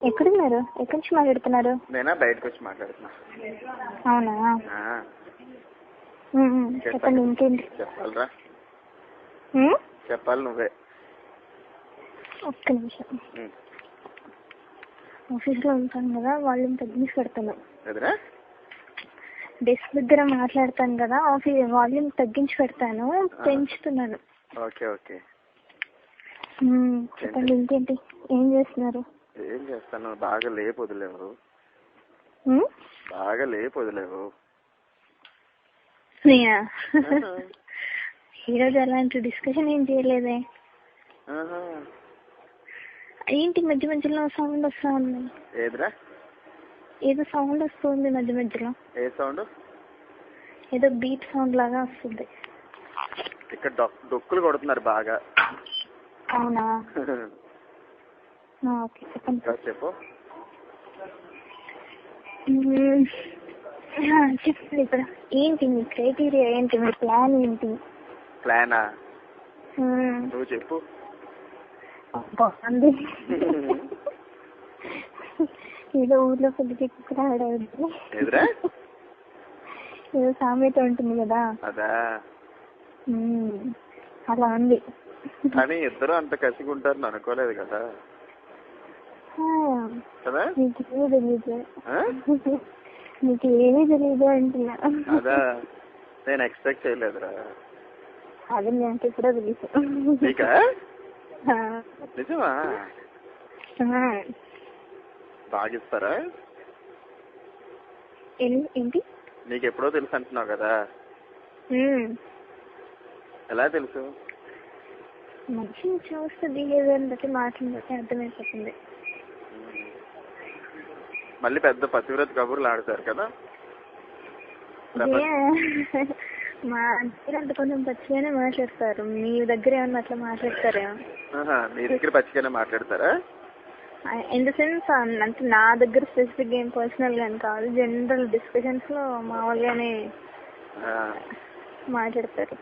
ఎక్కడున్నారు? ఎక్కడి నుంచి మాట్లాడుతున్నారు? నేనా బయటకు వచ్చి మాట్లాడుతున్నా. అవునా? చెప్పండి, ఇంకేంటి చెప్పాలరా? చెప్పాలి నువ్వే. ఒక్క నిమిషం. ఆఫీస్లో ఉంటాను కదా, వాల్యూమ్ తగ్గించి పెడతాను. డెస్క్ దగ్గర మాట్లాడతాను కదా, వాల్యూమ్ తగ్గించి పెడతాను, పెంచుతున్నాను. Okay okay. చెప్పండి, ఇంకేంటి? ఏం చేస్తున్నారు? ఏం చేస్తాను, బాగా లేపు వదిలేవు. బాగా లేపు వదిలేవు. ఈరోజు అలాంటి డిస్కషన్ ఏం చేయలేదే. ఏంటి మధ్య మధ్యలో సౌండ్ వస్తా ఉంది? ఏదిరా? ఏదో సౌండ్ వస్తుంది మధ్య మధ్యలో. ఏ సౌండ్? ఏదో బీట్ సౌండ్ లాగా వస్తుంది. ఇక్కడ డొక్కులు కొడుతున్నారు బాగా. అవునా? ఓకే, చెప్పండి. చెప్పు. చెప్పండి. ఇప్పుడు ఏంటి మీ క్రైటీరియా, ఏంటి మీ ప్లాన్ ఏంటి? ప్లానా? నువ్వు చెప్పు. బాగుంది. ఏదో ఊర్లో పెళ్లికి కుక్కలు ఆడవద్దు, ఏదో సామెత ఉంటుంది కదా, అదా అలా ఉంది. కానీ ఇద్దరు అంత కసిగా ఉంటారని అనుకోలేదు కదా. నీకేమీ తెలీదు, నీకు ఏమీ తెలీదు అంటున్నా. అదా నేను ఎక్స్పెక్ట్ చేయలేదురా. అది నాకు ఎప్పుడో తెలుసు. నిజమా? బాగిస్తారా? ఏంటి? నీకు ఎప్పుడో తెలుసు అంటున్నావు కదా, ఎలా తెలుసు? మనిషిని చూస్తే బిహేవియర్ బట్టి మాటలు బట్టి అర్థమైపోతుంది. మళ్ళీ పెద్ద పతివ్రత కబుర్లు ఆడతారు కదా. మా దగ్గర అంత కొంచెం పచ్చిగానే మాట్లాడతారు. మీ దగ్గర ఏమన్నా అట్లా మాట్లాడతారేమో. మీ దగ్గర పచ్చిగానే మాట్లాడతారా? ఇన్ ద సెన్స్ అంటే నా దగ్గర స్పెసిఫిక్ ఏం పర్సనల్ గాని కాదు, జనరల్ డిస్కషన్స్ లో మామూలుగానే మాట్లాడతారు.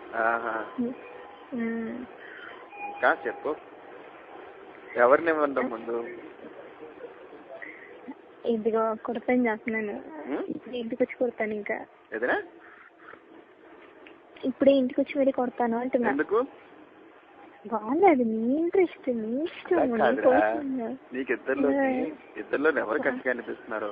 ఇంకా చెప్పు. ఎవరిని ఇవ్వంటాం ముందు? ఇదిగో కొడతాను చెప్తున్నాను, ఇంటికి వచ్చి కొడతాను. ఇంకా ఇప్పుడే ఇంటికి వచ్చి మరీ కొడతాను అంటున్నా. బాగుంది, మీ ఇంట్రెస్ట్, మీ ఇష్టం. నీకు ఇద్దరిలో ఎవరు కసిగా అనిపిస్తున్నారు?